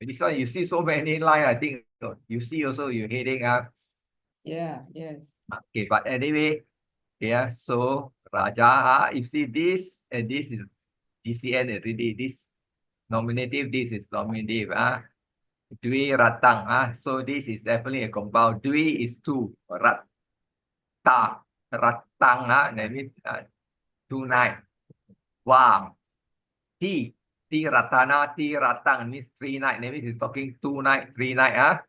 This one you see so many line. I think you see also you heading. Yeah, yes. Okay, but anyway, yeah. So Raja, you see this and this is GCN already. This nominative, this is nominative. Dwi ratang. So this is definitely a compound. Dwi is two. Ratta. Ratang. That means 2 9. Wow. T. T ratana. T ratang means 3 night. That means it's talking 2 night, 3 night.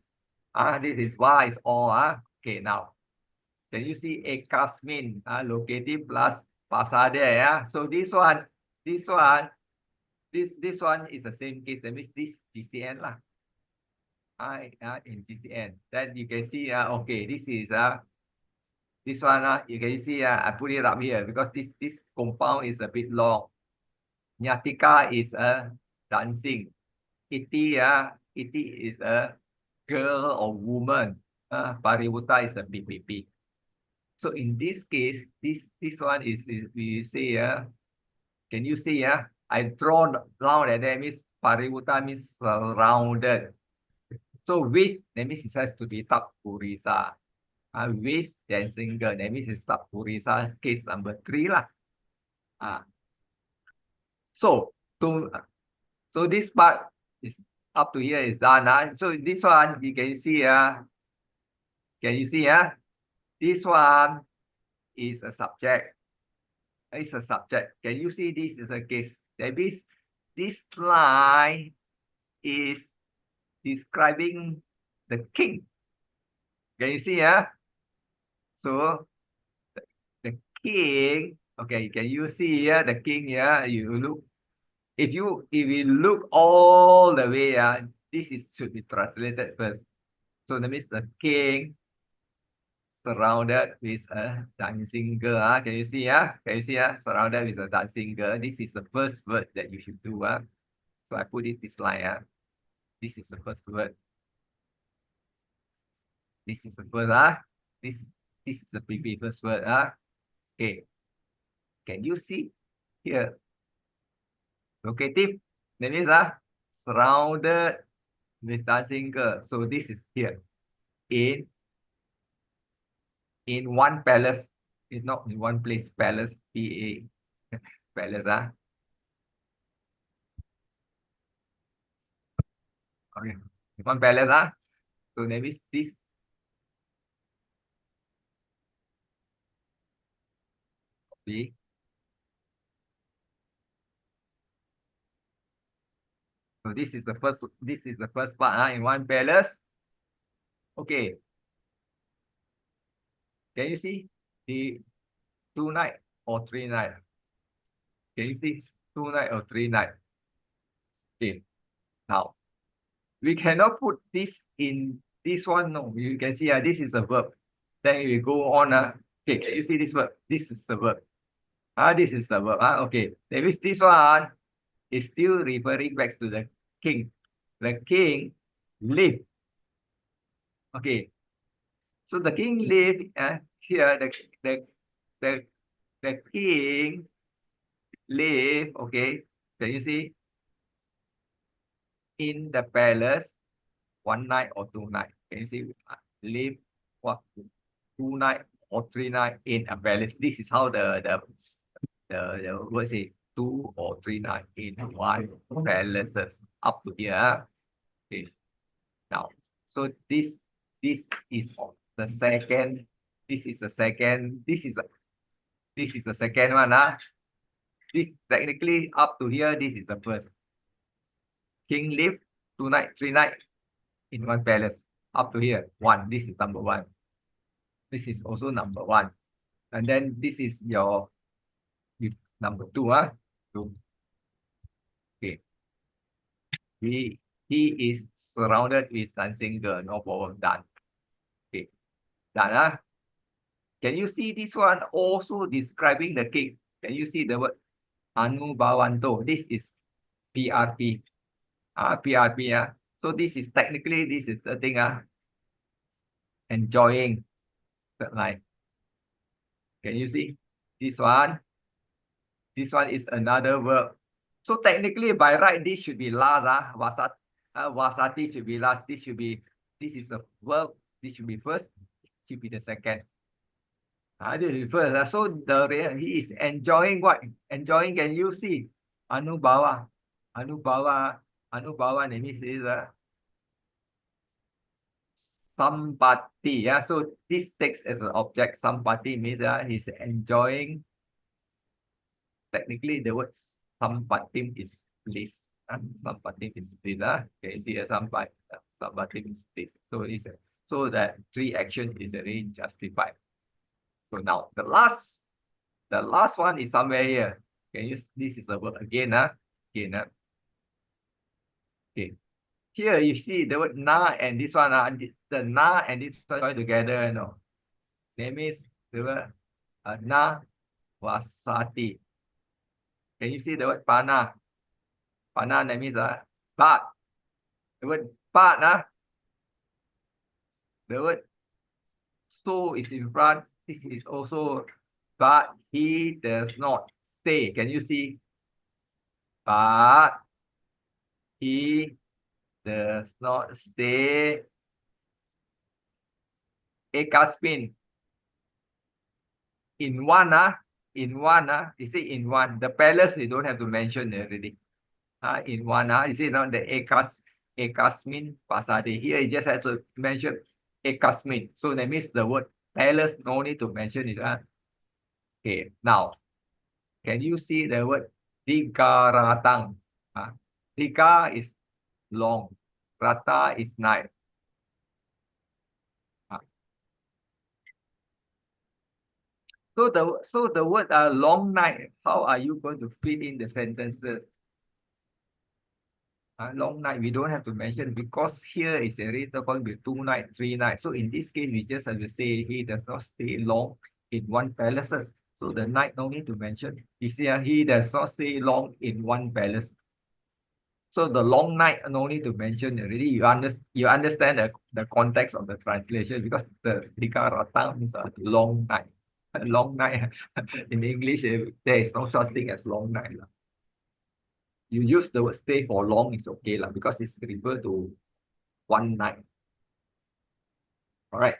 This is why is all. Okay, now. Can you see ekasmin? Locative plus pasade. So this one is the same case. That means this GCN lah. In GCN. Then you can see okay, this is this one you can see I put it up here because this compound is a bit long. Nyatika is a dancing. Iti is a girl or woman. Parivuta is a PPP. So in this case, this one is we say can you see I drawn down and that means Parivuta means surrounded. So with that means it has to be Tapurisa. With dancing girl, that means it's Tapurisa case number 3 lah. So this part is up to here is done. So this one you can see can you see this one is a subject. It's a subject. Can you see this is a case? That means this line is describing the king. Can you see So the king, okay, can you see the king here? You look, if you look all the way, this is should be translated first. So that means the king surrounded with a dancing girl. Can you see? Can you see? Surrounded with a dancing girl. This is the first word that you should do. So I put it this line. This is the first word. This is the first. This is the first word. Okay. Can you see here? Locative. That means surrounded with dancing girl. So this is here. In one palace. It's not in one place. Palace. PA. Palace. Okay. One palace. So that means this. Okay. So this is the first part in one palace. Okay. Can you see the 2 night or 3 night? Can you see 2 night or 3 night? Okay. Now we cannot put this in this one. No, you can see this is a verb. Then we go on. Okay, can you see this verb? This is the verb. This is the verb. Okay. That means this one is still referring back to the king. The king lived. Okay. So the king lived here. The king lived. Okay. Can you see? In the palace 1 night or 2 night. Can you see? Live what 2 night or 3 night in a palace. This is how the word say 2 or 3 night in one palaces up to here. Okay. Now, so this is the second. This is the second. This is the second one. This technically up to here. This is the first. King lived 2 night, 3 night in one palace. Up to here, 1. This is number 1. This is also number 1. And then this is your number 2. 2. Okay. He is surrounded with dancing girl. No problem. Done. Okay. Done. Can you see this one also describing the king? Can you see the word Anubawanto? This is PRP. PRP. So this is technically this is the thing. Enjoying the life. Can you see this one? This one is another verb. So technically by right this should be last. Vasati should be last. This is a verb. This should be first. This should be the second. This is first. So he is enjoying what? Enjoying, can you see? Anubhava. Anubhava. Anubhava name is sampati. Yeah. So this takes as an object. Sampati means he's enjoying. Technically, the word sampatim is bliss. Sampatim is bliss. Okay, see sampatim is bliss. So that three action is already justified. So now the last one is somewhere here. Can you? This is a word again. Again. Okay. Here you see the word na and this one. The na and this one join together. No. That means the word na wasati. Can you see the word pana? Pana that means part. The word part. The word so is in front. This is also, but he does not stay. Can you see? But he does not stay. Ekasmin. In one, you see in one. The palace, you don't have to mention already. In one, you see now the ekasmin pasade. Here you just have to mention ekasmin. So that means the word palace, no need to mention it. Okay, now, can you see the word Dikaratang? Dika is long. Rata is night. So the word long night, how are you going to fit in the sentences? Long night, we don't have to mention because here is already going to be 2 nights, 3 nights. So in this case, we just have to say he does not stay long in one palaces. So the night no need to mention. You see, he does not stay long in one palace. So the long night no need to mention already. You understand the context of the translation because the Dikaratang means a long night. A long night. In English, there is no such thing as long night. You use the word stay for long is okay because it's referred to one night. All right.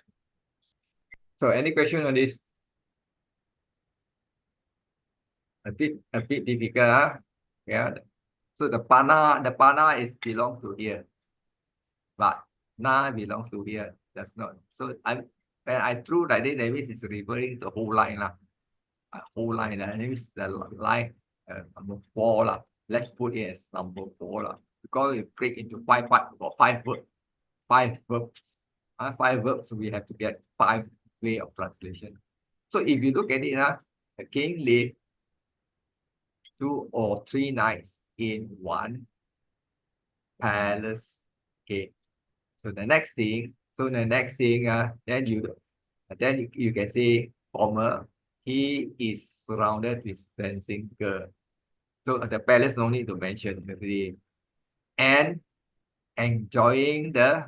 So any question on this? A bit difficult. Yeah. So the pana is belongs to here, but na belongs to here. Does not. So when I drew like this, that means it's referring to the whole line whole line. That means the line number 4 Let's put it as number 4 because we break into 5 parts. Got 5 verbs. 5 verbs. 5 verbs. So we have to get 5 way of translation. So if you look at it, the king lived 2 or 3 nights in one palace. Okay. So the next thing, then you can say, comma, he is surrounded with dancing girl. So the palace no need to mention already. And enjoying the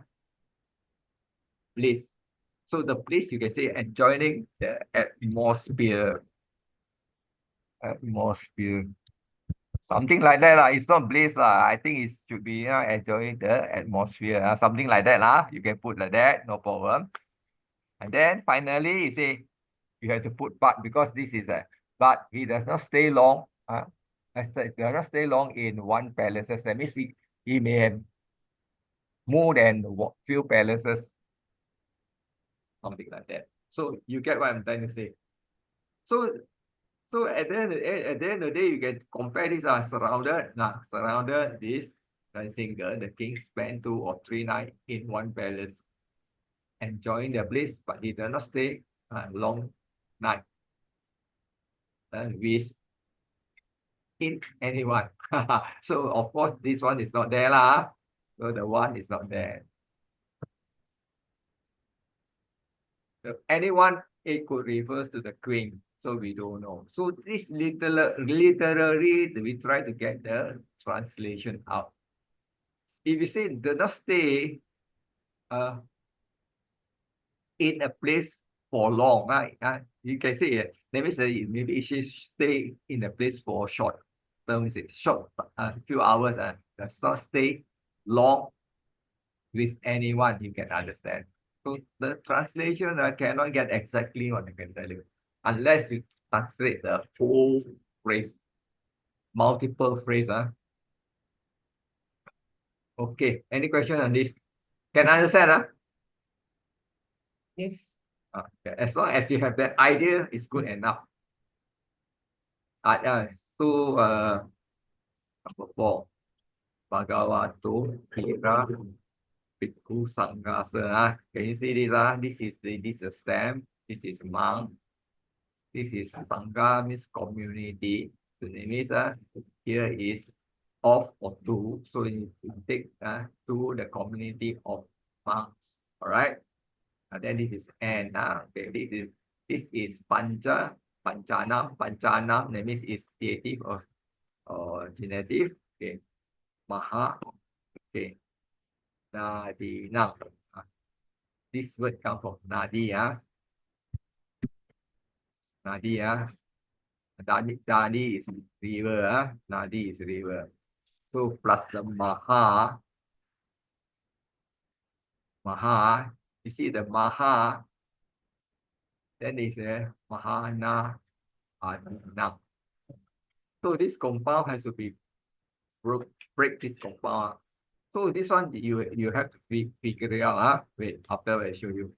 bliss. So the bliss you can say enjoying the atmosphere. Something like that. It's not bliss. I think it should be enjoying the atmosphere. Something like that. You can put like that, no problem. And then finally you say you have to put but because this is but he does not stay long. Does not stay long in one palaces. That means he may have more than few palaces. Something like that. So you get what I'm trying to say. So at the end of the day, you can compare this surrounded this dancing girl. The king spent 2 or 3 nights in one palace, enjoying the bliss, but he does not stay long night with anyone. So of course this one is not there So the one is not there. So anyone, it could refers to the queen. So we don't know. So this literally we try to get the translation out. If you say do not stay in a place for long, right? You can say that means maybe she stay in a place for short term, short few hours, does not stay long with anyone you can understand. So the translation I cannot get exactly what I can tell you unless you translate the whole phrase, multiple phrase. Okay, any question on this? Can I understand? Yes. Okay. As long as you have that idea, it's good enough. So number 4. Bhagavato Kira Bhikkhu Sanghasa. Can you see this? This is a stamp. This is monk. This is Sangha means community. So it means here is of or to. So you take to the community of monks. All right. And then this is and okay, this is Panchanam. Panchanam that means is creative or generative. Okay. Maha. Okay. Nadinam. This word comes from Nadi. Nadi. Nadi is river. Nadi is river. So plus the Maha. Maha. You see the Maha. Then is a Mahana Adinam. So this compound has to be break this compound. So this one you have to figure it out. Wait, after I show you.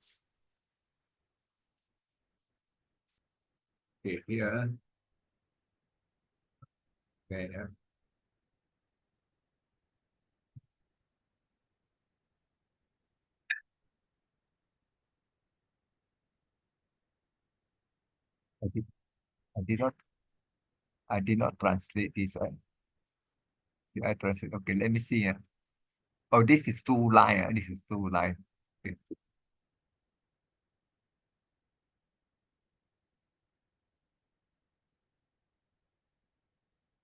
Okay, here. Okay. I did, I did not translate this one. Did I translate? Okay, let me see. Oh, this is 2 line. This is 2 line. Okay.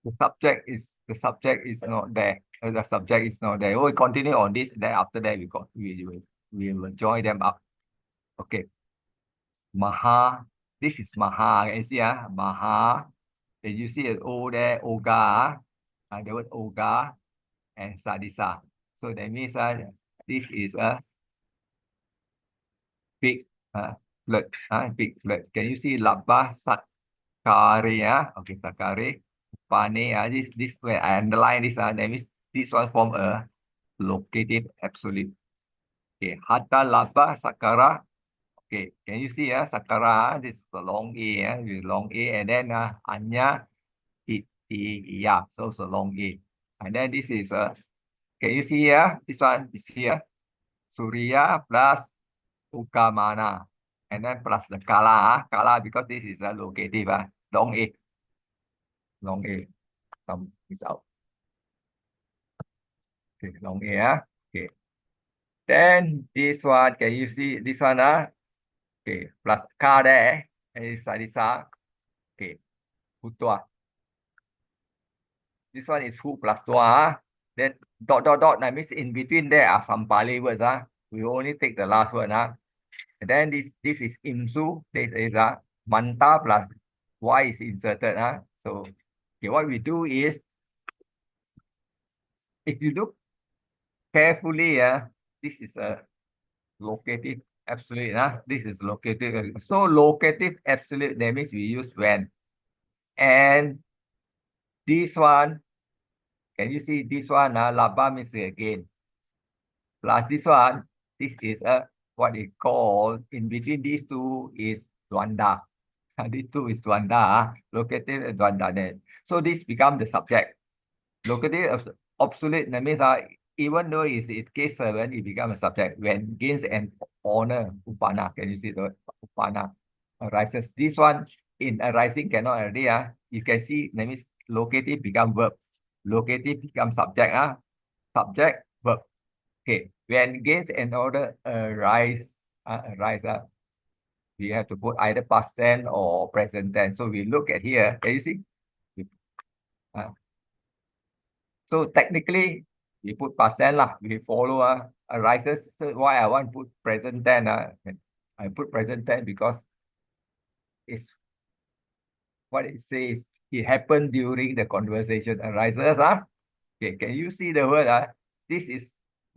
The subject is not there. The subject is not there. We continue on this. Then after that we will join them up. Okay. Maha. This is Maha. Can you see? Maha. Then you see an O there, Oga. The word Oga and Sadisa. So that means this is a big flood. Big flood. Can you see Labba Sakare? Okay, Sakare. Pane. This where I underline this. That means this one form a locative absolute. Okay, Hatta Labba Sakara. Okay, can you see Sakara? This is the long A, with long A, and then Anya yeah, so it's a long A. And then this is can you see here? This one is here. Surya plus Ukamana. And then plus the Kala. Kala because this is a locative. Long A. Long A. Come this out. Okay, long A. Okay. Then this one, can you see this one? Okay, plus K there. And it's Sadisa. Okay. Hutua. This one is who plus tua. Then dot. That means in between there are some Pali words. We only take the last word. And then this is imsu. This is manta plus y is inserted. So okay, what we do is if you look carefully, this is a locative absolute. This is locative. So locative absolute, that means we use when. And this one, can you see this one? Laba means again. Plus this one, this is what they call in between these two is Dwanda. These two is Dwanda, locative and Dwanda then. So this becomes the subject. Locative obsolete, that means even though it's case 7, it becomes a subject. When gains an honor, upana, can you see the word upana arises? This one in arising cannot already. You can see that means locative become verb. Locative become subject. Subject, verb. Okay, when gains and order arise, we have to put either past tense or present tense. So we look at here, can you see? So technically, we put past tense lah. We follow arises. So why I want to put present tense? I put present tense because it's what it says. It happened during the conversation. Arises. Okay, can you see the word? This is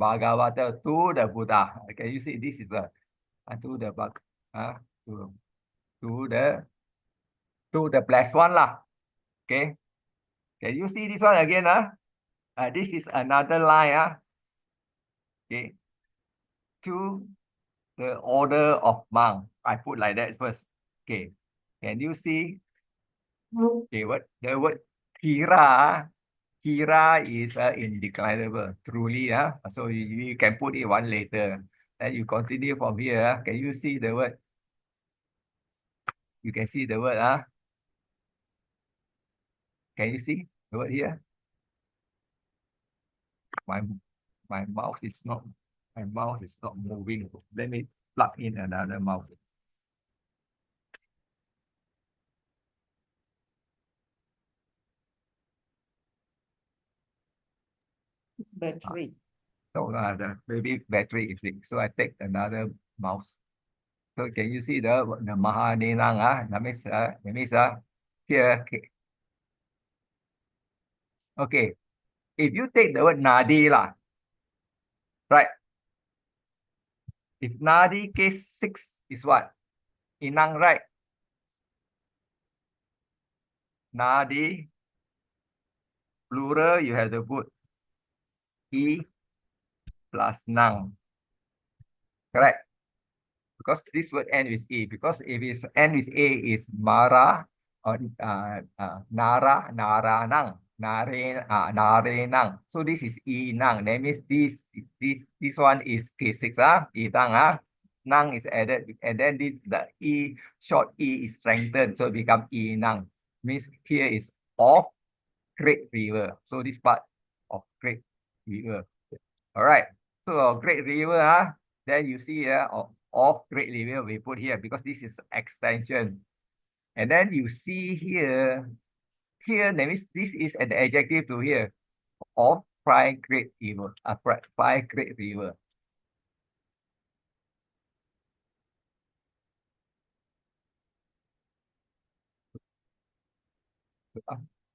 Bhagavata to the Buddha. Can you see this is the to the to to the to the plus one lah. Okay. Can you see this one again? This is another line. Okay. To the order of monk. I put like that first. Okay. Can you see? Okay, what the word Kira? Kira is indeclinable, truly. So you can put it one later. And you continue from here. Can you see the word? You can see the word. Can you see the word here? My my mouse is not moving. Let me plug in another mouse. Battery. So the maybe battery is weak. So I take another mouse. So can you see the Mahaninang? That means here. Okay. If you take the word Nadi lah, right? If Nadi case 6 is what? Inang, right? Nadi, plural, you have to put E plus Nang. Correct? Because this word end with E. Because if it's end with A is Mara or Nara, Naranang, Narenang. So this is E Nang. That means this one is case 6. E Nang. Nang is added, and then the E short E is strengthened, so it become E Nang. Means here is of Great River. So this part of Great River. All right. So Great River, then you see here of Great River we put here because this is extension. And then you see here, that means this is an adjective to here of Five Great River. Five Great River.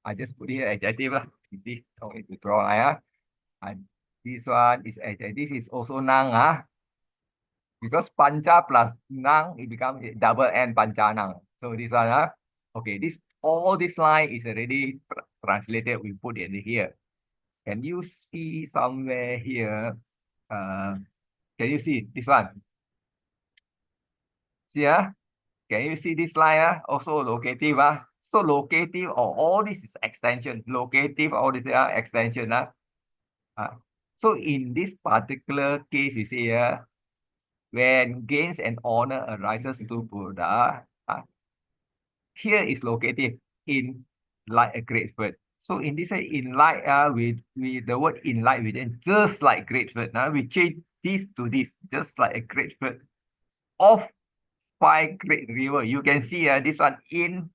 I just put here adjective. You see, don't need to draw. And this one is adjective. This is also noun. Because pancha plus nang, it becomes double N pancha nang. So this one, okay, all this line is already translated. We put it here. Can you see somewhere here? Can you see this one? See, can you see this line? Also locative. So locative or all this is extension. Locative, all this extension. So in this particular case, you see here, when gains and honor arises to Buddha, here is located in like a great bird. So in this in light, with the word in light within just like great bird. Now we change this to this, just like a great bird of Five Great River. You can see this one in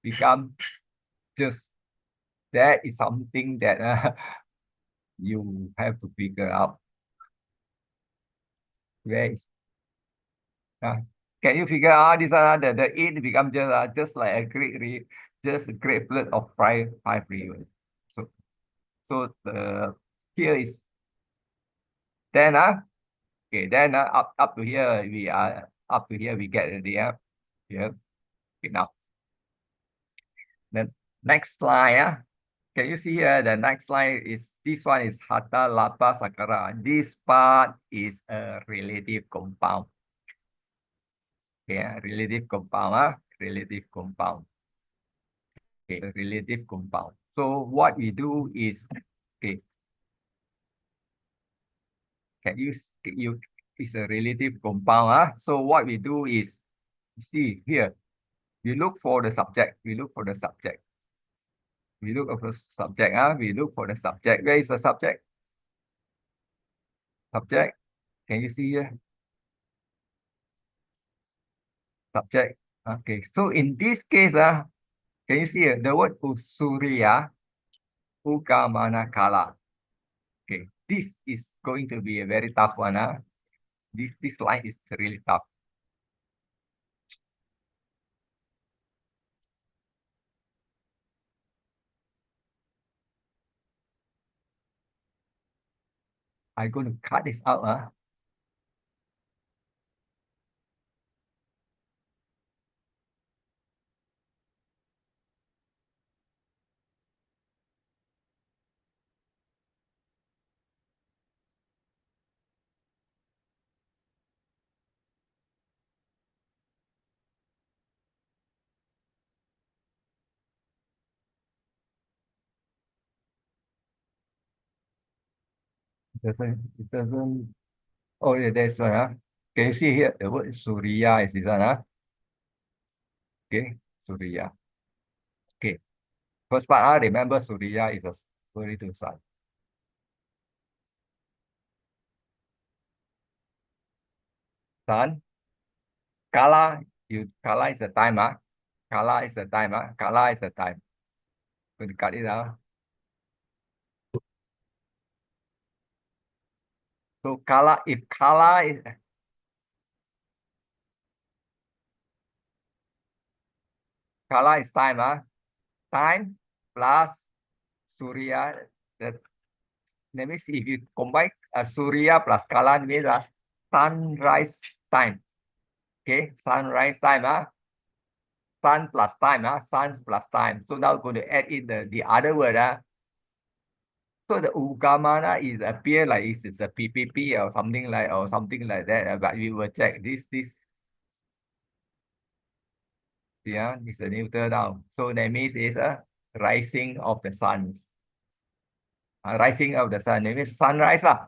become just. That is something that you have to figure out. Where is can you figure out this the in become just like a just a great flood of five rivers. So the here is then okay, then up to here we are up to here we get the yeah. Okay, now the next slide. Can you see here the next slide is this one is Hatha Lapa Sakara. This part is a relative compound. Okay, relative compound. Relative compound. Okay, a relative compound. So what we do is, okay, can you it's a relative compound. So what we do is, see here, we look for the subject. We look for the subject. We look for the subject. We look for the subject. Where is the subject? Subject. Can you see here? Subject. Okay. So in this case, can you see the word Usuriya, Ukamanakala? Okay. This is going to be a very tough one. This line is really tough. I'm going to cut this out. It doesn't. Oh, yeah, there's one. Can you see here? The word Surya is this one. Okay, Surya. Okay. First part, remember Surya is a referring to sun. Sun. Kala, Kala is the time. Kala is the time. Kala is the time. Going to cut it out. So Kala, if Kala is time. Time plus Surya. That means if you combine Surya plus Kala, means sunrise time. Okay, sunrise time. Sun plus time. Suns plus time. So now we're going to add in the other word. So the Ugamana is appear like it's a PPP or something like that. But we will check this. Yeah, it's a neuter now. So that means it's a rising of the sun. Rising of the sun. That means sunrise lah.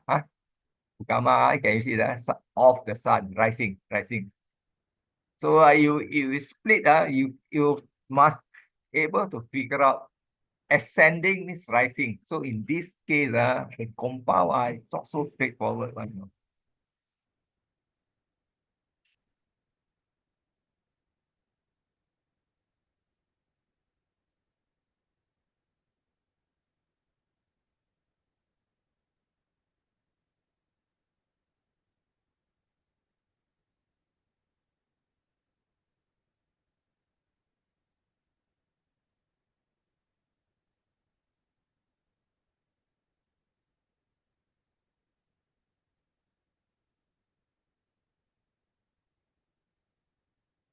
Ugama, can you see that? Of the sun, rising. So you split. You must able to figure out ascending means rising. So in this case, the compound it's not so straightforward one.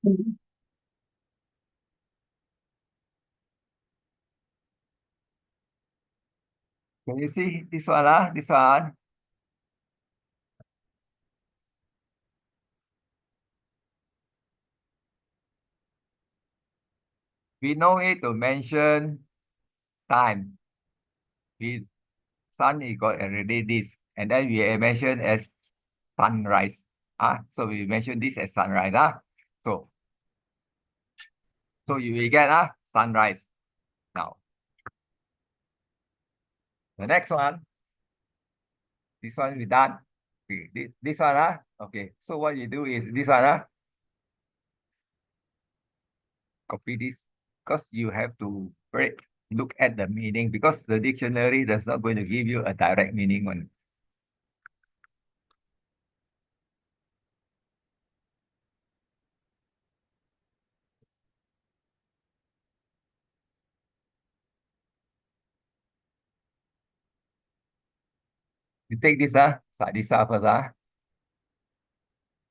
Can you see this one? This one. We no need to mention time. We sun we got already this, and then we mention as sunrise. So we mention this as sunrise. So you will get sunrise. Now the next one. This one we done. Okay, this one. Okay. So what you do is this one. Copy this because you have to look at the meaning because the dictionary does not going to give you a direct meaning one. You take this Sadisa first.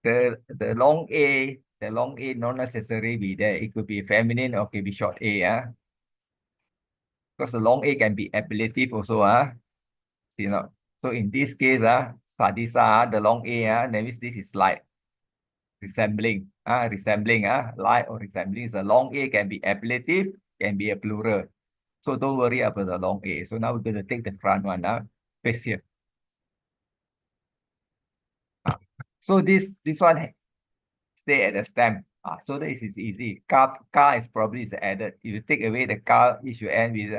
The long A not necessarily be there. It could be feminine or could be short A. Because the long A can be ablative also. See now. So in this case, Sadisa, the long A, that means this is like resembling. Like or resembling. The long A can be ablative, can be a plural. So don't worry about the long A. So now we're going to take the front one. Face here. So this one stay at the stem. So this is easy. Car is probably is added. If you take away the car, it should end with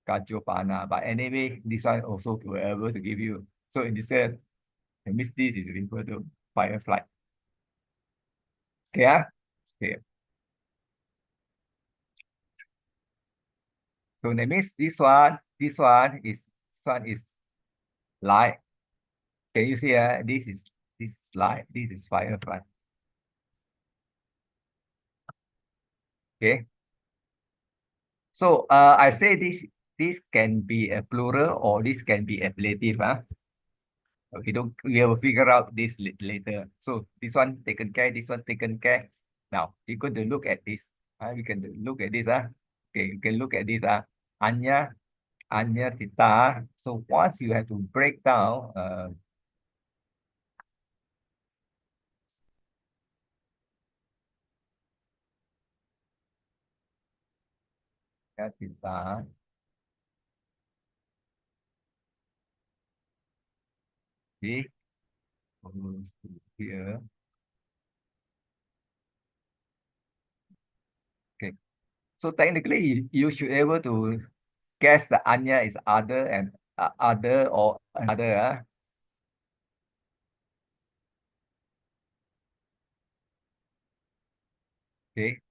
Kajopana. But anyway, this one also will be able to give you. So in this case, this is referred to firefly. Okay. Okay. So that means this one is light. Can you see? This is light. This is firefly. Okay. So I say this can be a plural or this can be ablative. Okay, don't we will figure out this later. So this one taken care, this one taken care. Now you're going to look at this. We can look at this. Okay, you can look at this. Anya, Anya theta. So once you have to break down theta. See, here. Okay. So technically, you should able to guess the Anya is other and other or another. Okay.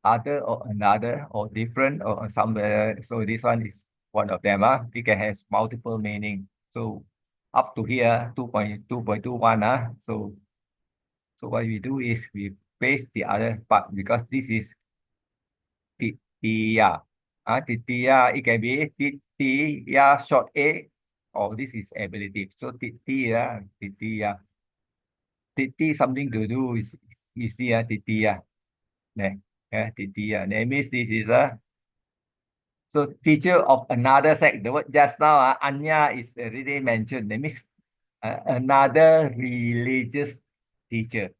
Other or another or different or somewhere. So this one is one of them. It can have multiple meaning. So up to here, 2.2.21. So what we do is we paste the other part because this is Titia. Titia, it can be Titia short A or this is ablative. So Titia. Titi something to do is you see Titia. Titia. That means this is a so teacher of another sex. The word just now, Anya is already mentioned. That means another religious teacher.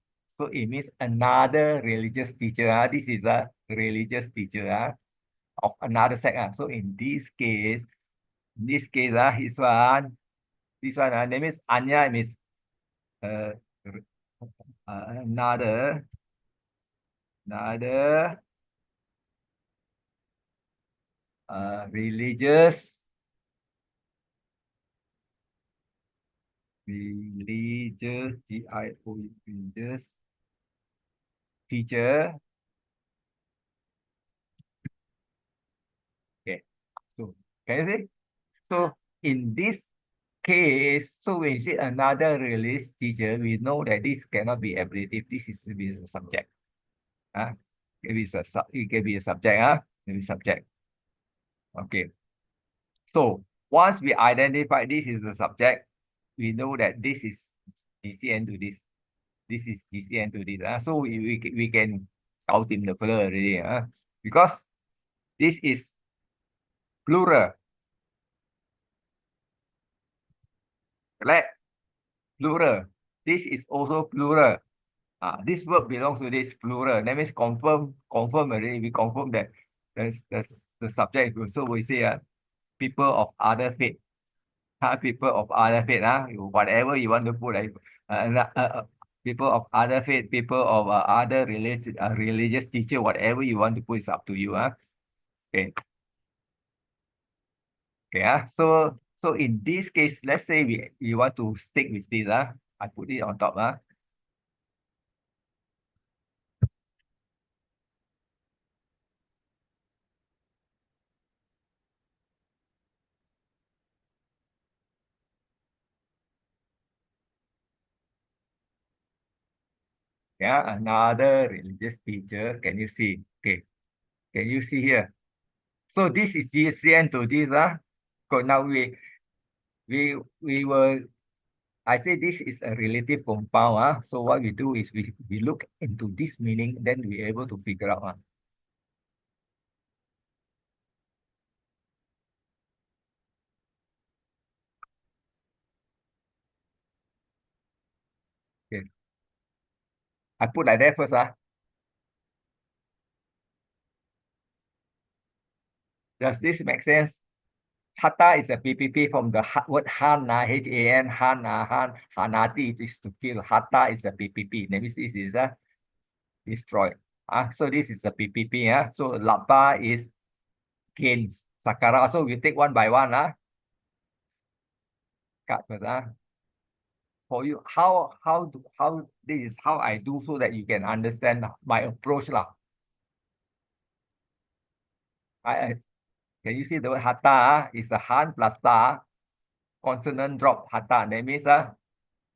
So it means another religious teacher. This is a religious teacher of another sex. So in this case, this one, that means Anya means uh, another religious religious teacher. Okay, so can you see? So in this case, so when you see another religious teacher, we know that this cannot be ablative. This is a subject. It can be a subject. It can be subject. Okay. So once we identify this is the subject, we know that this is GCN to this. This is GCN to this. So we can out in the further already. Because this is plural. Correct? Plural. This is also plural. This verb belongs to this plural. That means confirm already. We confirm that the subject. So we say people of other faith. People of other faith. Whatever you want to put, like people of other faith, people of other religious teacher, whatever you want to put is up to you. Okay. Okay. So in this case, let's say we want to stick with this. I put it on top. Yeah, another religious teacher. Can you see? Okay. Can you see here? So this is GCN to this. So now we will. I say this is a relative compound. So what we do is we look into this meaning, then we able to figure out. Okay. I put like that first. Does this make sense? Hatha is a PPP from the word Hana, H-A-N, Hanati is to kill. Hatha is a PPP. That means this is a destroy. So this is a PPP. So Lapa is gains. Sakara. So we take one by one. Cut first. For you, how this is how I do so that you can understand my approach lah. Can you see the word Hatha is the Han plus Ta consonant drop Hatha. That means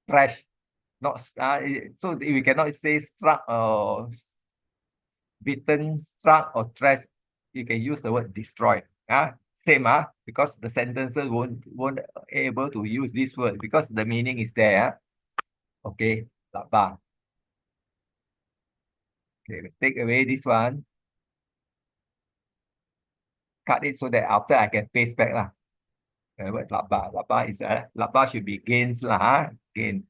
trash. Not so we cannot say struck or beaten, struck or trash. You can use the word destroy. same, because the sentences won't able to use this word because the meaning is there. Okay, laba. Okay, take away this one. Cut it so that after I can paste back lah. The word laba. Laba is laba should be gains lah. Gain.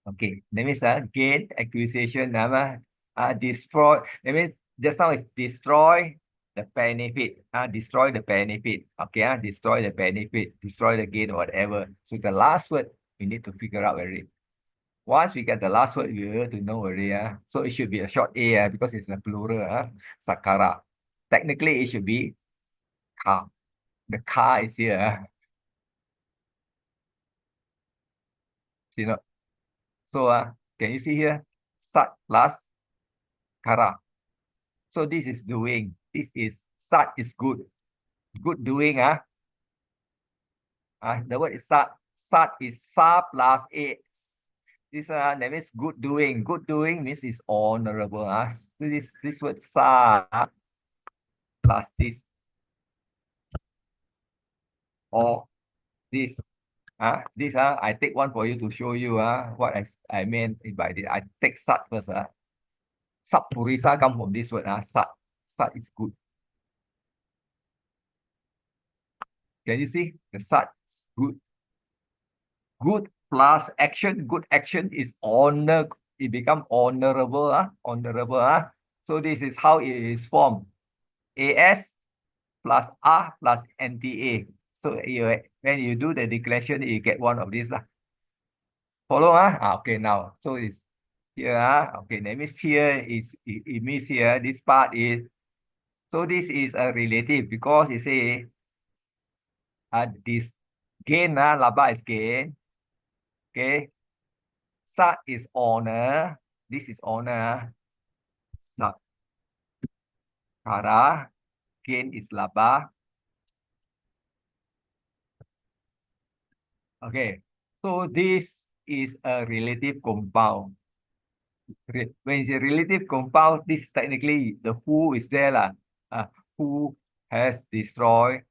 Okay, that means gain, acquisition, destroy. That means just now is destroy the benefit. Destroy the benefit. Okay, destroy the benefit, destroy the gain, whatever. So the last word we need to figure out already. Once we get the last word, we will to know already. So it should be a short A because it's a plural. Sakara. Technically, it should be car. The car is here. See, no? So can you see here? Sat last kara. So this is doing. This is sat is good. Good doing. The word is sat. Sat is sa plus a. This that means good doing. Good doing means is honorable. So this word sa plus this or this. This I take one for you to show you what I meant by this. I take sat first. Sat purisa come from this word. Sat. Sat is good. Can you see? The sat is good. Good plus action. Good action is honor. It become honorable. Honorable. So this is how it is formed. AS plus R plus NTA. So when you do the declaration, you get one of these. Follow? Okay, now. So it's here. Okay, that means here is it means here. This part is. So this is a relative because you say this gain, laba is gain. Okay. Sa is honor. This is honor. Sakara. Gain is laba. Okay. So this is a relative compound. When it's a relative compound, this technically the who is there lah. Who has destroyed.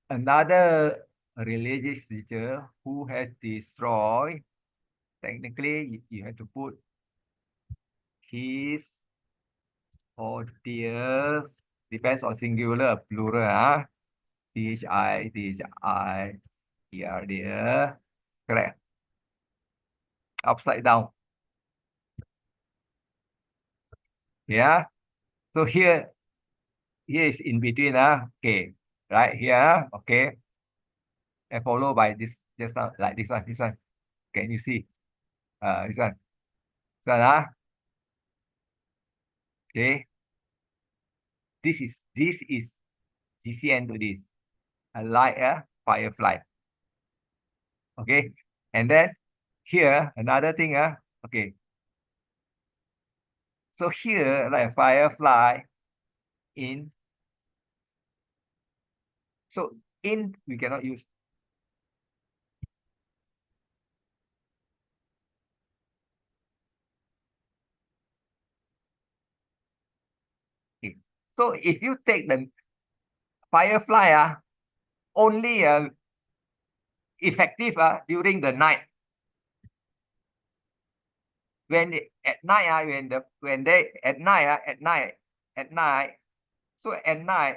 Another religious teacher who has destroyed. Technically, you have to put his or theirs. Depends on singular or plural. Thi, there. Correct. Upside down. Yeah. So here is in between. Okay. Right here. Okay. And followed by this just now, like this one. This one. Can you see? This one. This one. Okay. This is GCN to this. Like a firefly. Okay. And then here another thing. Okay. So here like a firefly in. So in we cannot use. Okay. So if you take the firefly only effective during the night. When at night, when they at night, so at night,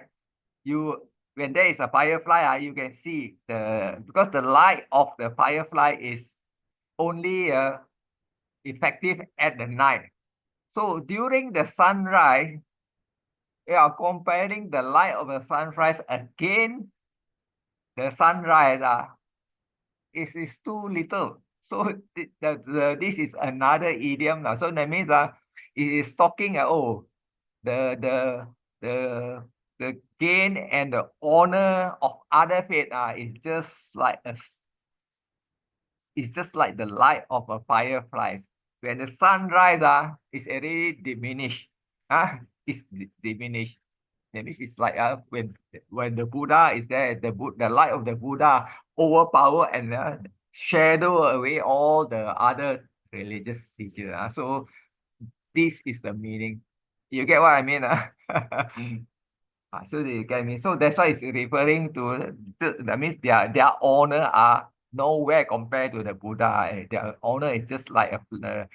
when there is a firefly, you can see because the light of the firefly is only effective at the night. So during the sunrise, we are comparing the light of the sunrise against the sunrise. It is too little. So this is another idiom now. So that means it is talking the gain and the honor of other faith is just like it's just like the light of a fireflies. When the sunrise is already diminished. It's diminished. That means it's like when the Buddha is there, the light of the Buddha overpower and shadow away all the other religious teachers. So this is the meaning. You get what I mean? So they get me. So that's why it's referring to that means their honor are nowhere compared to the Buddha. Their honor is just like the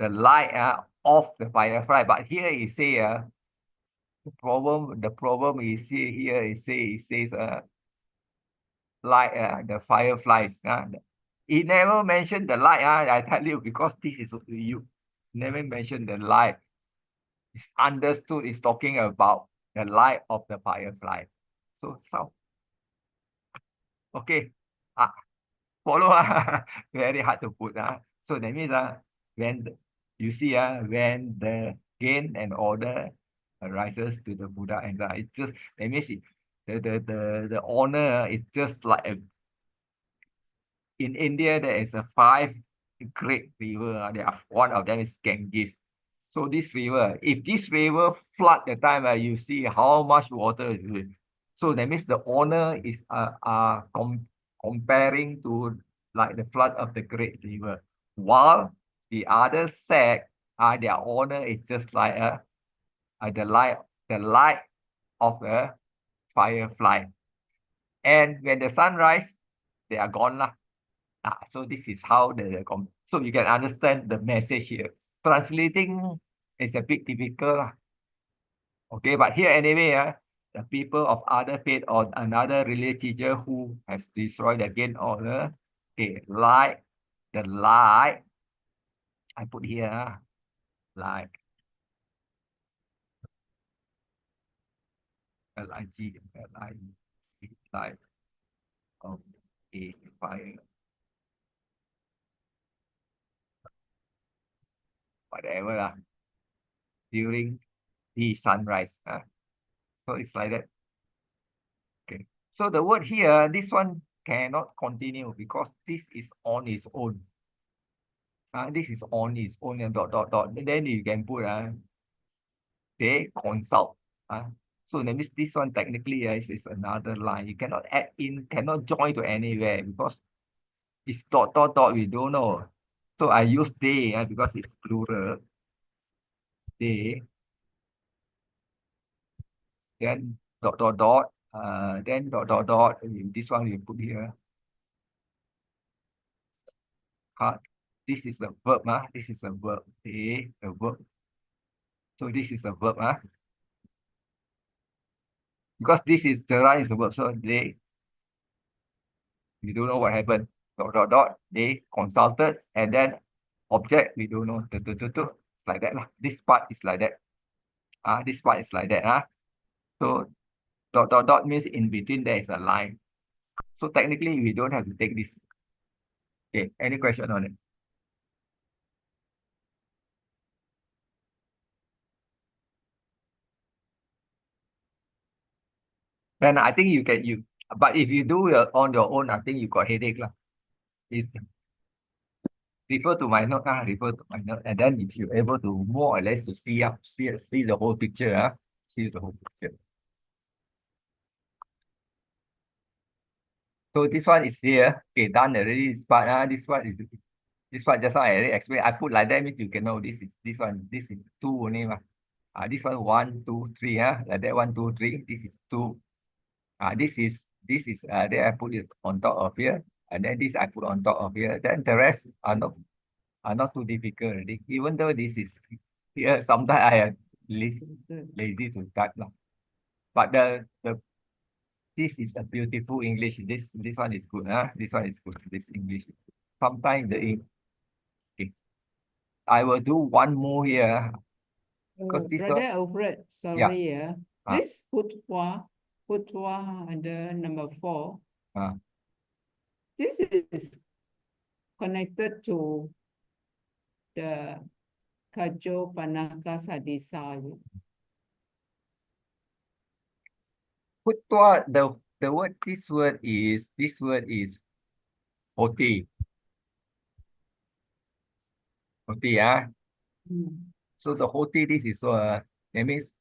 light of the firefly. But here he say the problem is here it says light the fireflies. He never mentioned the light. I tell you, because this is you never mentioned the light. It's understood it's talking about the light of the firefly. So okay. Follow very hard to put. So that means when you see when the gain and order arises to the Buddha, and it just that means the honor is just like in India there is a 5 great river. One of them is Ganges. So this river, if this river flood the time, you see how much water is it. So that means the honor is comparing to like the flood of the great river, while the other sect, their honor is just like the light of a firefly. And when the sun rise, they are gone lah. So this is how so you can understand the message here. Translating is a bit difficult. Okay, but here anyway, the people of other faith or another religious teacher who has destroyed the gain order, okay, the light, I put here, light, L-I-G, L-I, light of a fire, whatever, during the sunrise. So it's like that. Okay. So the word here, this one cannot continue because this is on its own. This is on its own and dot. Then you can put they consult. So that means this one technically is another line. You cannot add in, cannot join to anywhere because it's dot. We don't know. So I use they because it's plural. They. Then dot. Then dot. This one we put here. This is a verb. This is a verb. A verb. So this is a verb. Because this is the line is a verb. So we don't know what happened. Dot. They consulted, and then object we don't know. It's like that. This part is like that. This part is like that. So dot means in between there is a line. So technically we don't have to take this. Okay, any question on it? Then I think but if you do it on your own, I think you got headache lah. Refer to my note, and then if you're able to more or less to see the whole picture, see the whole picture. So this one is here. Okay, done already. But this one just now I already explained. I put like that means you can know this is one. This is 2 only. This one 1, 2, 3. Like that 1, 2, 3. This is 2. This is there I put it on top of here, and then this I put on top of here. Then the rest are not too difficult already. Even though this is here, sometimes I am lazy to type lah. But this is a beautiful English. This one is good. This one is good. This English. Sometimes okay. I will do one more here. Because this Brother Alfred, sorry, Ah. this putwa under number 4. This is connected to the Kajo Panaka Sadisa. Putwa, the word this word is hoti. Hoti, So the hoti, this is that means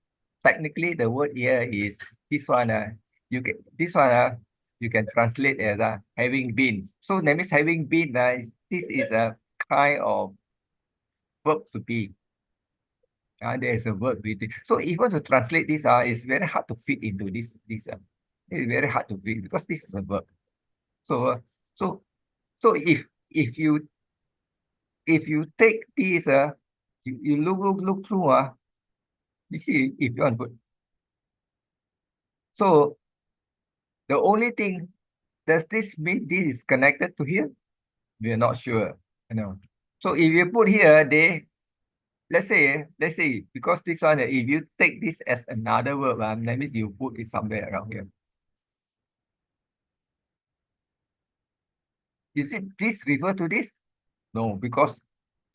technically the word here is this one. You can translate as having been. So that means having been. This is a kind of verb to be. There's a word between. So if you want to translate this, it's very hard to fit into this. It's very hard to fit because this is a verb. So, so if you take this, you look through, you see if you want to put. So the only thing, does this mean this is connected to here? We're not sure. So if you put here, let's say because this one, if you take this as another verb, that means you put it somewhere around here. Is it this refer to this? No, because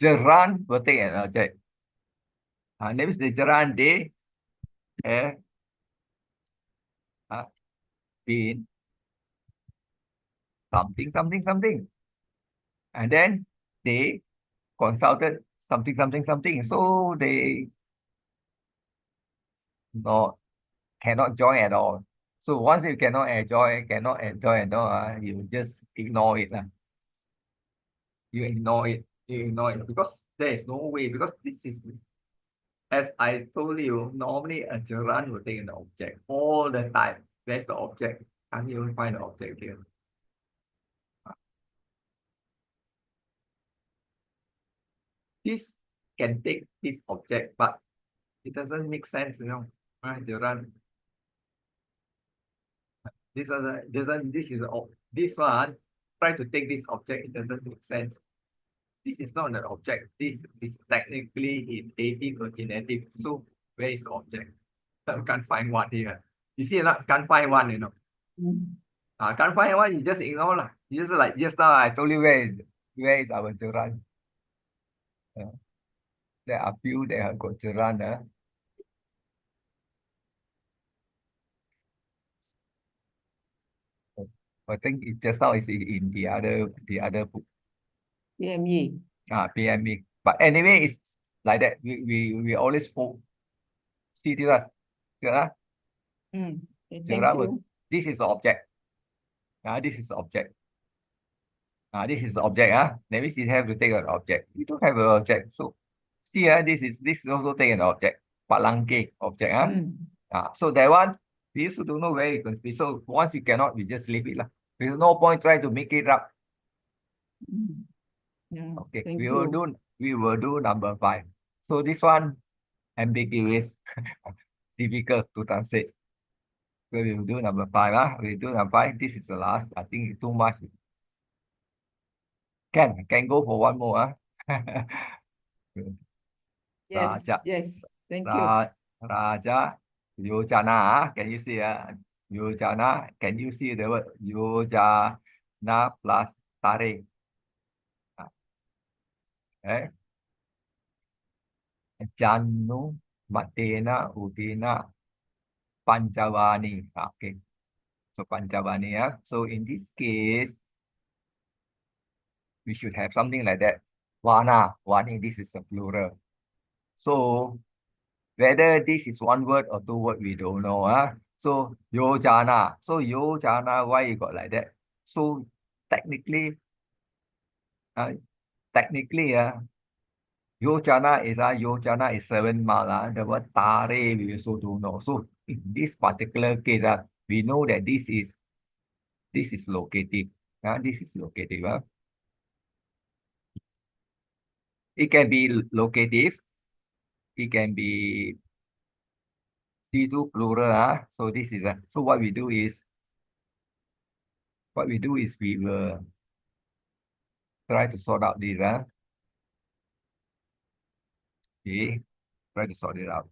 Jaran will take an object. That means the Jaran, they have been something. And then they consulted something. So they cannot join at all. So once you cannot enjoy at all, you just ignore it. You ignore it because there is no way, because this is, as I told you, normally a gerund will take an object all the time. Where's the object? Can't even find the object here. This can take this object, but it doesn't make sense, Gerund. This one try to take this object, it doesn't make sense. This is not an object. This technically is dative or genetic. So where is the object? I can't find one here. You see, can't find one, can't find one, you just ignore lah. You just like just now I told you where is our gerund. There are few that have got gerund. I think it just now is in the other book. PME. PME. But anyway, it's like that. We always see this one. Okay, thank Gerund you. this is the object. This is the object. This is the object. That means you have to take an object. You don't have an object. So see, this is also take an object. Palangke object. So that one, we also don't know where it can be. So once you cannot, we just leave it. There's no point trying to make it up. Yeah, Okay, thank we you. will do number 5. So this one ambiguous, difficult to translate. So we will do number 5. We do number 5. This is the last. I think it's too much. Can go for one more. Yes, Raja. yes, thank you. Raja Yojana. Can you see? Yojana. Can you see the word Yojana plus Tare? Janu Matena Udina Panchavani. Okay. So Panchavani. So in this case, we should have something like that. Vani, this is a plural. So whether this is one word or two words, we don't know. So Yojana. So Yojana, why you got like that? So technically, Yojana is 7 mile. The word Tare we also don't know. So in this particular case, we know that this is locative. This is locative. It can be locative. It can be C2 plural. So this is so what we do is we will try to sort out this. Okay, try to sort it out.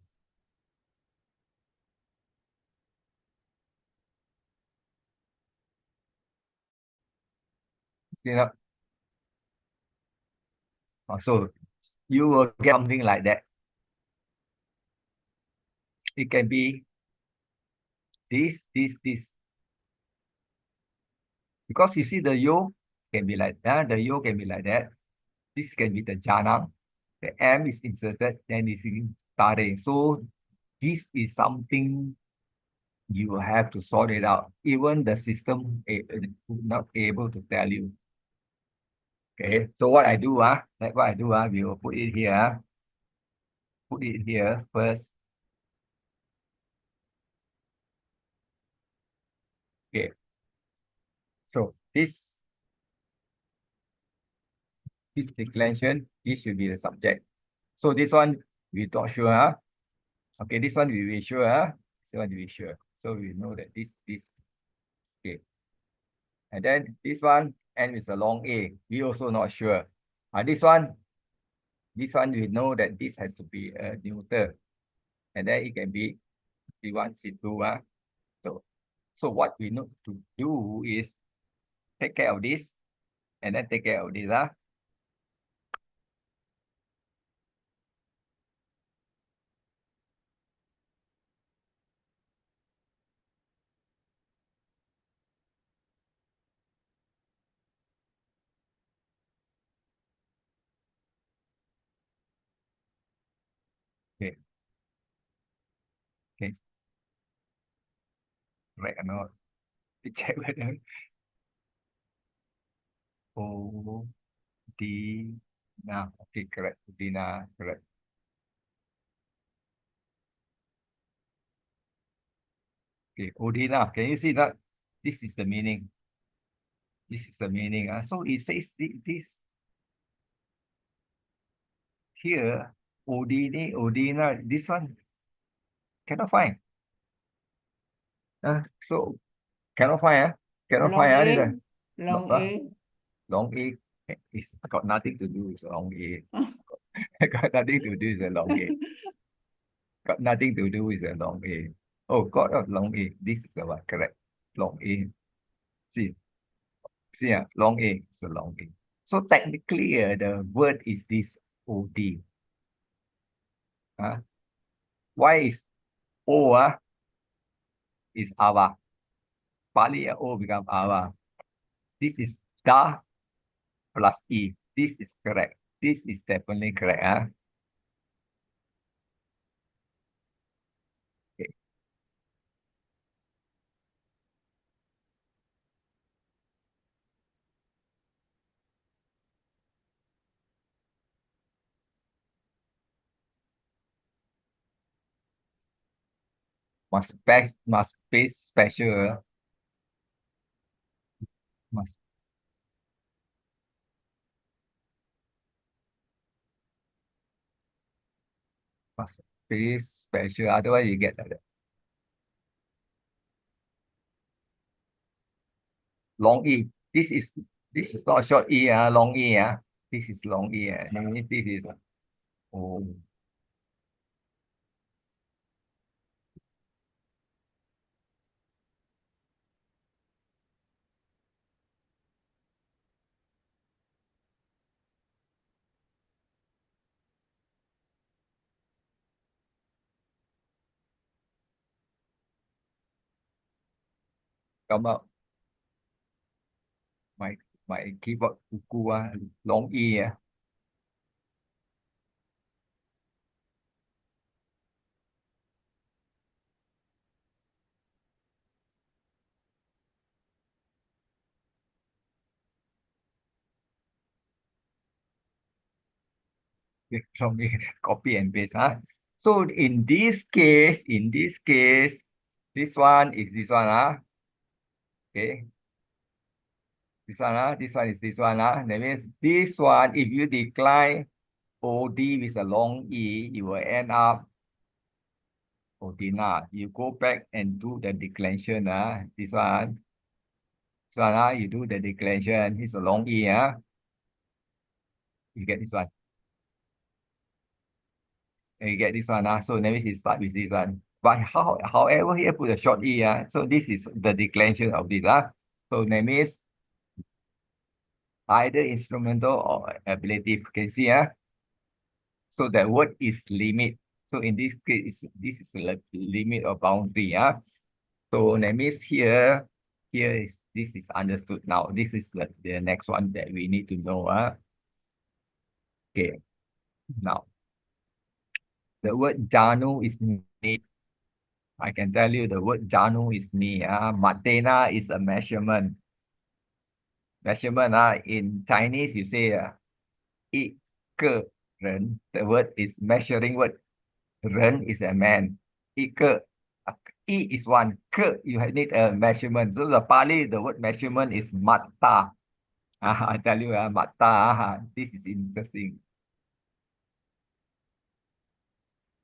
So you will get something like that. It can be this. Because you see the yo can be like that. The yo can be like that. This can be the janang. The M is inserted, then it's in tare. So this is something you have to sort it out. Even the system not able to tell you. Okay, so what I do, we will put it here. put it here first. Okay. So this declension, this should be the subject. So this one we not sure, huh? Okay, this one we sure, huh? This one we sure. So we know that this okay. And then this one end with a long A. We also not sure. This one we know that this has to be a neuter. And then it can be C1, C2. So what we need to do is take care of this and then take care of this. Okay. Okay. Right or not? To check whether O D now. Okay, correct. Dina, correct. Okay, Odina. Can you see that? This is the meaning. This is the meaning. So it says this here, Odini, Odina, this one cannot find. So cannot find. Cannot Long find. A, This long A. long A is got nothing to do with long A. Got nothing to do with a long A. Got nothing to do with a long A. Oh, got a long A. This is the one, correct. Long A. See, long A is a long A. So technically, the word is this OD. Why is O is Ava? Pali O become Ava. This is Da plus E. This is correct. This is definitely correct. Okay. Must be special. Must be special. Otherwise, you get like that. Long E. This is not short E. Long E. This is long E. This is oh. Come up. My keyboard cuckoo long E. Long E. Copy and paste. So in this case, this one is this one. Okay. This one is this one. That means this one, if you decline OD with a long E, you will end up Odina. You go back and do the declension. This one. This one, you do the declension. It's a long E. You get this one. And you get this one. So that means it start with this one. But however, here put a short E. So this is the declension of this. So that means either instrumental or ablative. You can see. So the word is limit. So in this case, this is a limit or boundary. So that means here is this is understood now. This is the next one that we need to know. Okay. Now the word Janu is knee. I can tell you the word Janu is knee. Matena is a measurement. Measurement. In Chinese, you say 一个人. The word is measuring word. Ren is a man. Ike, I is one. Ke, you need a measurement. So the Pali, the word measurement is mata. I tell you, mata. This is interesting.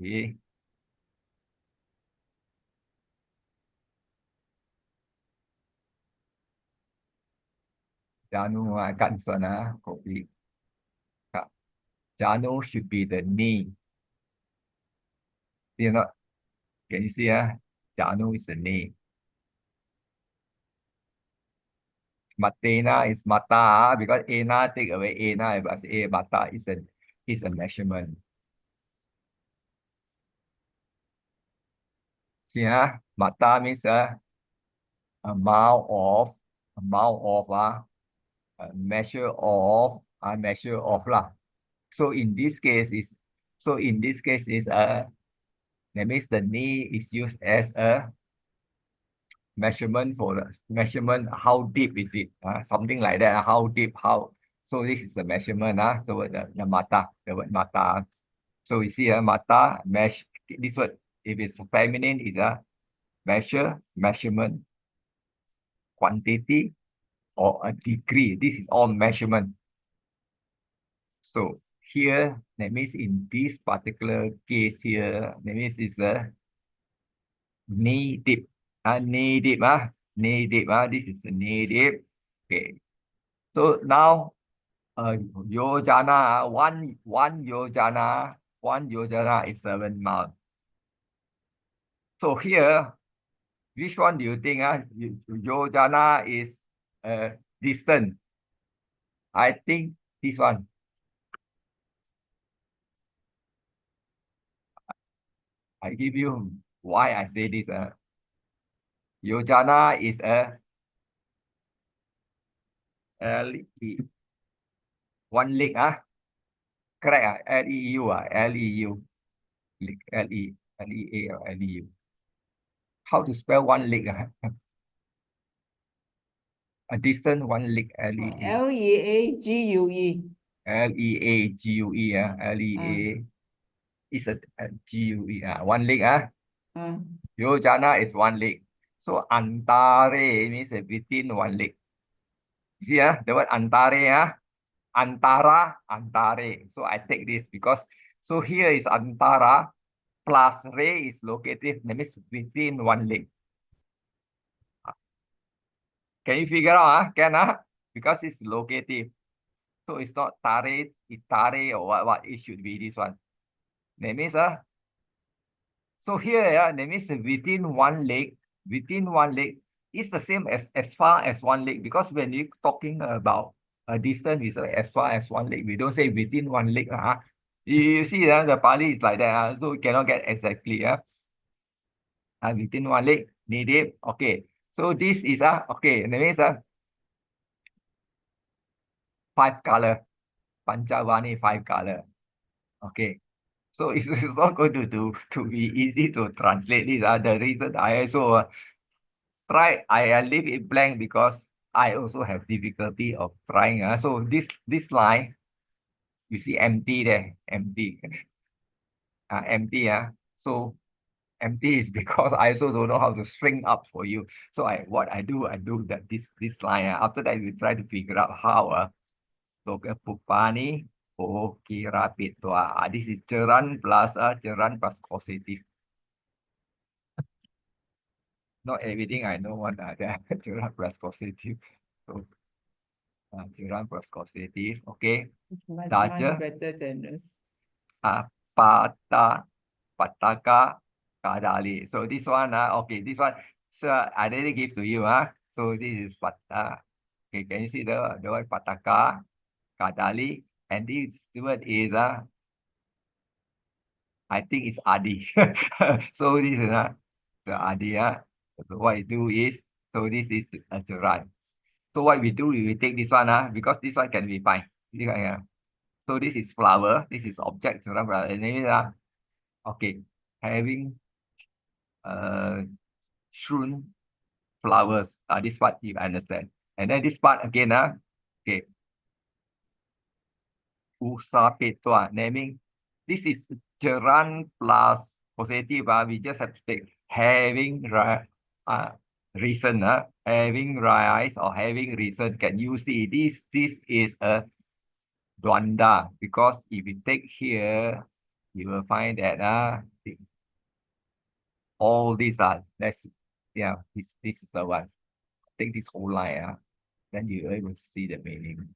Okay. Janu, kan sana, copy. Janu should be the knee. You know, can you see? Janu is the knee. Matena is mata because ena take away ena plus a mata is a measurement. See, mata means amount of measure of lah. So in this case is that means the knee is used as a measurement for the measurement how deep is it, something like that, how deep, how. So this is the measurement, so the mata, the word mata. So you see, mata mesh, this word, if it's feminine, is a measure, measurement, quantity, or a degree. This is all measurement. So here, that means in this particular case here, that means it's a knee deep. Knee deep, knee deep, this is a knee deep. Okay. So now, yojana, one yojana is 7 miles. So here, which one do you think? Yojana is distance. I think this one. I give you why I say this. Yojana is a L-E, one leg, correct, L-E-U, L-E-U, L-E-A or L-E-U. How to spell one leg? A distance, one leg, L-E-A. L-E-A-G-U-E. L-E-A-G-U-E, L-E-A is a G-U-E, one leg, Yojana is one leg. So antare means within one leg. You see, the word antare, antara, antare. So I take this because, so here is antara plus re is locative, that means within one leg. Can you figure out? Because it's locative. So it's not tare, itare, or what it should be this one. That means, so here, that means within one leg, is the same as far as one leg, because when you're talking about a distance, is as far as one leg. We don't say within one leg. You see, the Pali is like that, so we cannot get exactly. Within one leg, needed. Okay. So this is okay. That means 5 color. Panchavani 5 color. Okay. So it's not going to be easy to translate this. The reason I also I leave it blank because I also have difficulty of trying. So this line, you see empty there, empty. Empty. So empty is because I also don't know how to string up for you. So what I do that this line. After that, we try to figure out how. So Pupani, okay, rapid. So, this is ceran plus causative. Not everything I know one ceran plus causative. So ceran plus causative. Okay. Much Daja. better than this. Pataka, kadali. So this one, okay, this one. So I already give to you, So this is pata. Okay, can you see the word pataka, kadali, and this word is I think it's adi. So this is the adi. So what you do is, so this is a ceran. So what we do, we take this one, because this one can be fine. So this is flower, this is object, ceran, and then okay, having strewn flowers. This part you understand. And then this part again, okay. Usa petwa, naming. This is gerund plus possessive, we just have to take having reason, having rise or having reason. Can you see this is a Dwanda, because if you take here, you will find that all these are that's yeah, this is the one. Take this whole line, then you will able to see the meaning.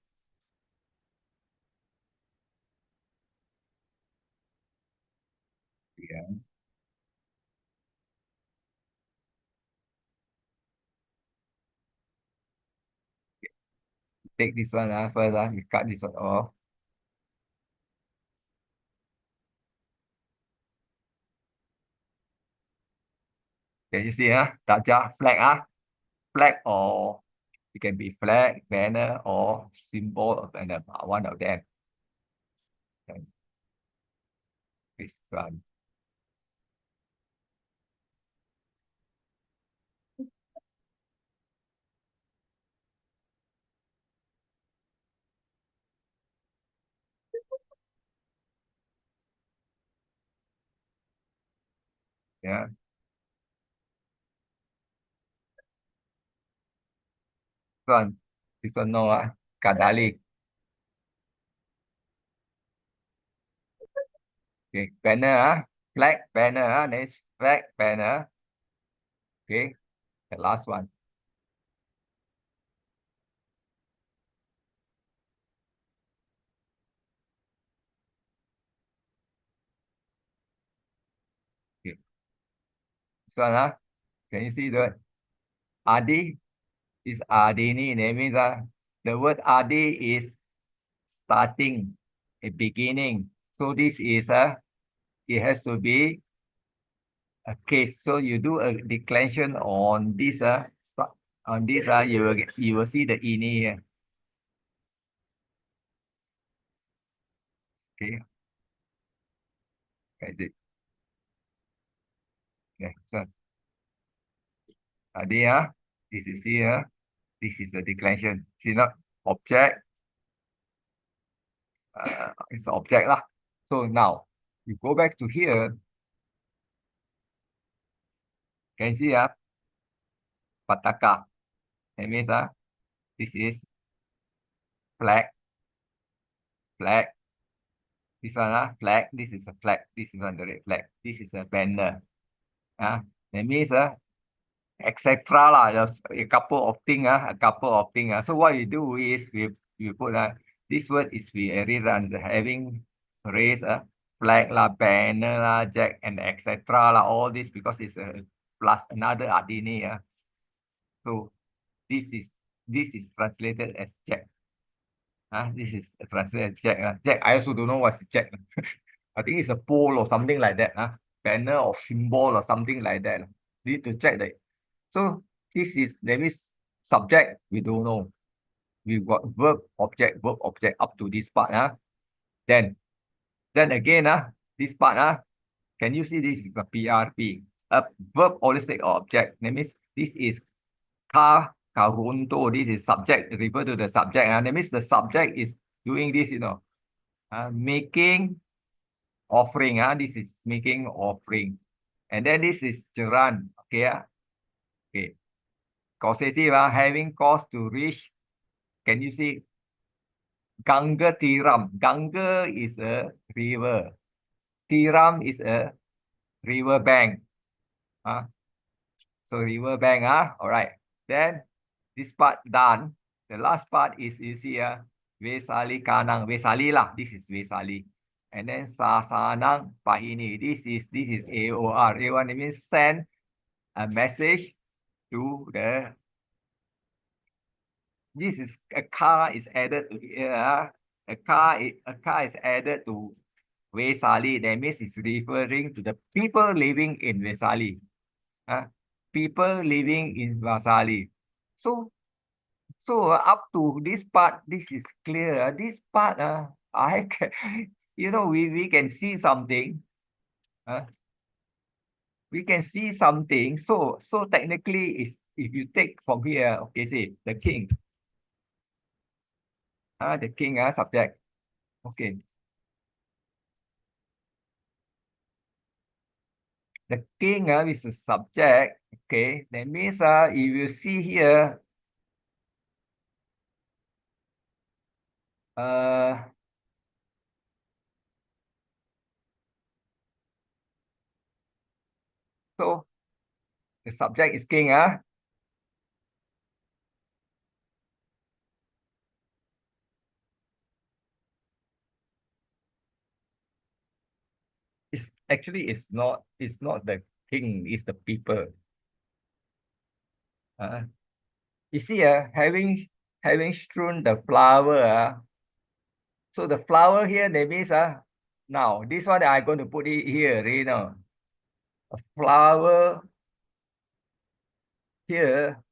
Yeah. Take this one first, you cut this one off. Can you see Daja flag, flag, or it can be flag, banner, or symbol of banner, one of them. And this one. Yeah. This one no, Kadali. Okay, banner, flag, banner, next flag, banner. Okay, the last one. Okay, this one, can you see the Adi is Adini? That means the word Adi is starting, a beginning. So this is it has to be a case. So you do a declension on this on this you will see the ini here. Okay, that's it. Okay, so Adi this is here. This is the declension. See not object. It's object lah. So now you go back to here. Can you see Pataka. That means this is flag, flag. This one flag. This is a flag. This is on the red flag. This is a banner. That means etc. lah. Just a couple of things. A couple of things. So what you do is we put this word is we rerun having raise flag lah, banner lah, jack, and etc. lah. All this because it's a plus another adini. So this is translated as jack. This is translated as jack. Jack, I also don't know what's jack. I think it's a pole or something like that. Banner or symbol or something like that. Need to check that. So this is, that means subject, we don't know. We've got verb, object up to this part. Then again, this part, can you see this is a PRP? A verb always take object. That means this is karunto. This is subject, refer to the subject. That means the subject is doing this, making offering. This is making offering. And then this is Jaran. Okay. Okay. Causative, having cause to reach. Can you see? Ganga Tiram. Ganga is a river. Tiram is a river bank. So river bank. All right. Then this part done. The last part is you see Vesali Kanang. Vesali lah. This is Vesali. And then Sasanang Pahini. This is AOR. AOR means send a message to the. This is a car is added to here. A car is added to Vesali. That means it's referring to the people living in Vesali. People living in Vesali. So up to this part, this is clear. This part, I can, we can see something. We can see something. So technically, is if you take from here, okay, say the king. The king subject. Okay. The king is the subject. Okay, that means if you see here, so the subject is king. It's actually it's not the king, it's the people. You see, having strewn the flower. So the flower here, that means now this one I'm going to put it here, you know. A flower here.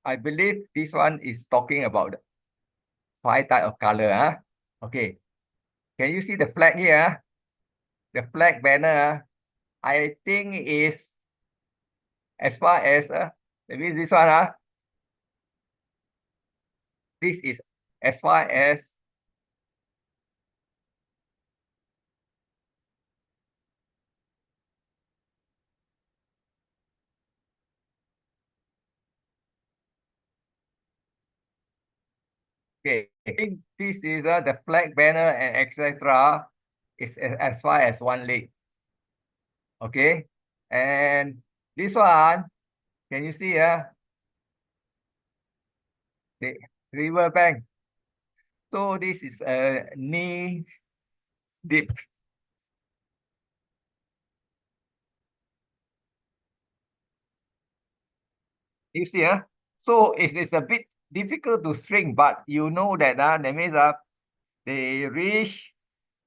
I believe this one is talking about the 5 type of color. Okay. Can you see the flag here? The flag banner. I think is as far as that means this one. This is as far as okay. I think this is the flag banner and etc. is as far as one leg. Okay. And this one, can you see the river bank? So this is a knee deep. You see, so it's a bit difficult to string, but you know that that means they reach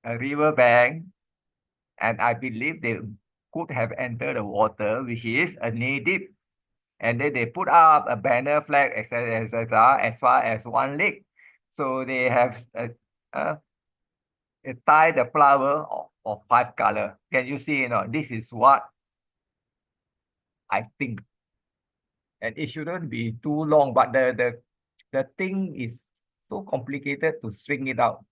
a river bank, and I believe they could have entered the water, which is a knee deep, and then they put up a banner flag, etc., etc., as far as one leg. So they have tie the flower of 5 color. Can you see? This is what I think, and it shouldn't be too long. But the thing is so complicated to string it out.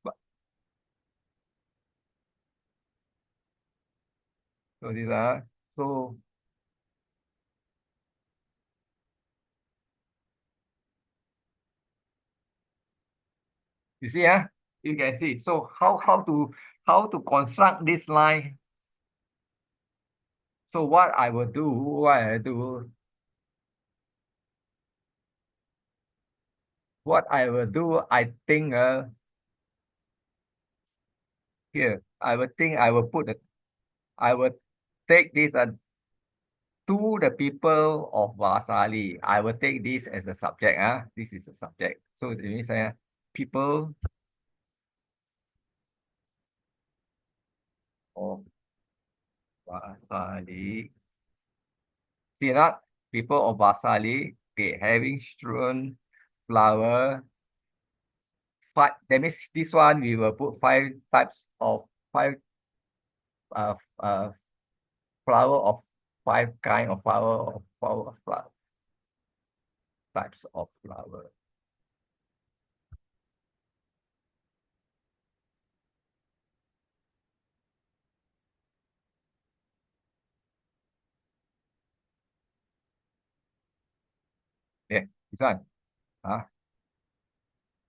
So these are so. You see, you can see. So how to construct this line? So what I will do, I think here I will put it. I will take this to the people of Vasali. I will take this as a subject. This is a subject. So it means people of Vasali. See that? People of Vasali, okay, having strewn flower. That means this one we will put 5 types of 5 uh, uh flower of 5 kind of flower types of flower. Yeah, this one.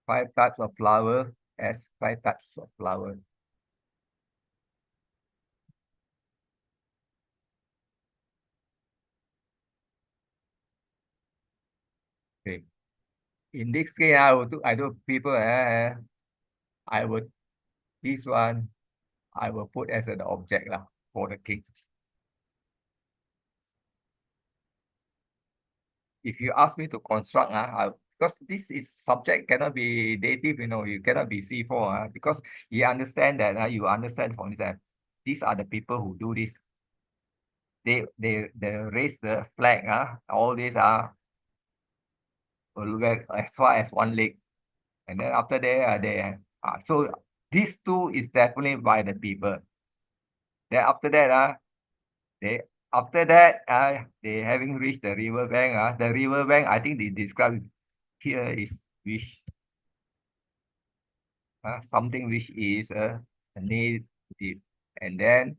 5 types of flower as 5 types of flower. Okay. In this case, I do people. I would this one I will put as an object lah for the king. If you ask me to construct, because this is subject cannot be dative, you cannot be C4, because you understand that you understand from this. these are the people who do this. They raise the flag, all these are as far as one leg. And then after that, so these two is definitely by the people. Then after that, they they having reached the river bank. The river bank, I think they describe here is which something which is a native. And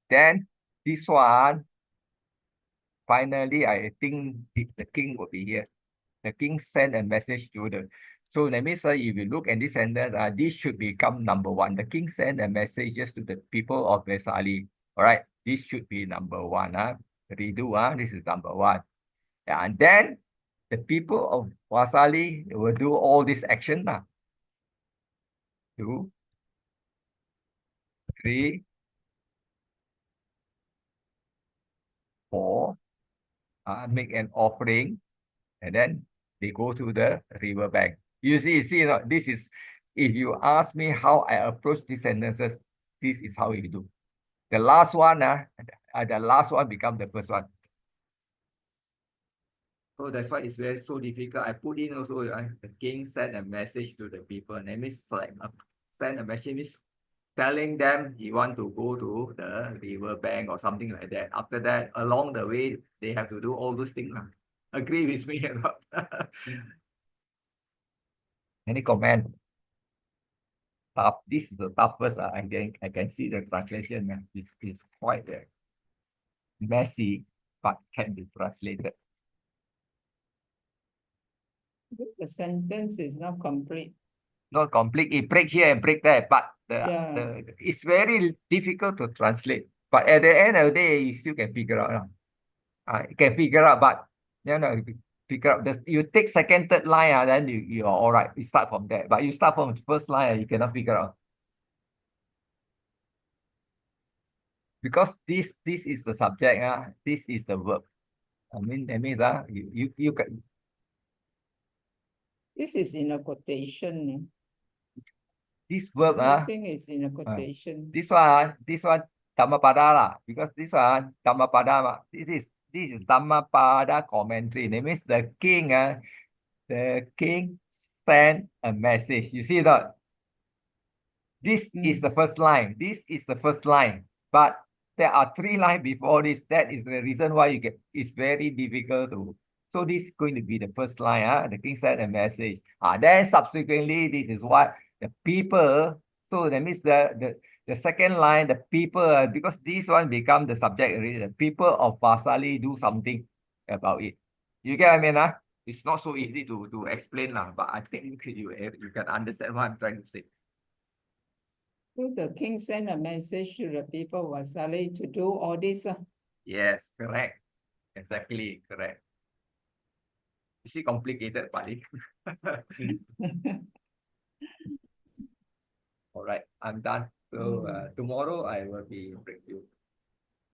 then this one, finally, I think the king will be here. The king sent a message to the. So that means if you look at this sentence, this should become number one. The king sent a message to the people of Vesali. All right, this should be number one. Redo, this is number one. And then the people of Vasali will do all this action. 2, 3, 4, make an offering, and then they go to the river bank. You see, this is, if you ask me how I approach these sentences, this is how you do. The last one, the last one becomes the first one. So that's why it's very so difficult. I put in also, the king sent a message to the people. And that means like send a message means telling them he want to go to the river bank or something like that. After that, along the way, they have to do all those things. Agree with me or not? Any comment? Tough. This is the toughest. I can see the translation. It's quite messy, but can be translated. The sentence is not complete. Not complete. It break here and break there, but Yeah. it's very difficult to translate. But at the end of the day, you still can figure out. You can figure out, but figure out. You take second, third line, then you're all right. You start from there, but you start from the first line, you cannot figure out. Because this is the subject, this is the verb. I mean, that means you can. This is in a quotation. This verb, Everything is in a quotation. this one Dhammapada lah, because this one Dhammapada, this is Dhammapada commentary. That means the king sent a message. You see that? This is the first line. This is the first line. But there are 3 lines before this. That is the reason why it's very difficult to. So this is going to be the first line. The king sent a message. Then subsequently, this is what the people. So that means the second line, the people, because this one become the subject already. The people of Vasali do something about it. You get what I mean? It's not so easy to explain, but I think you can understand what I'm trying to say. So the king sent a message to the people of Vasali to do all this. Yes, correct. Exactly, correct. You see, complicated, Pali. All right, I'm done. So tomorrow I will be with you.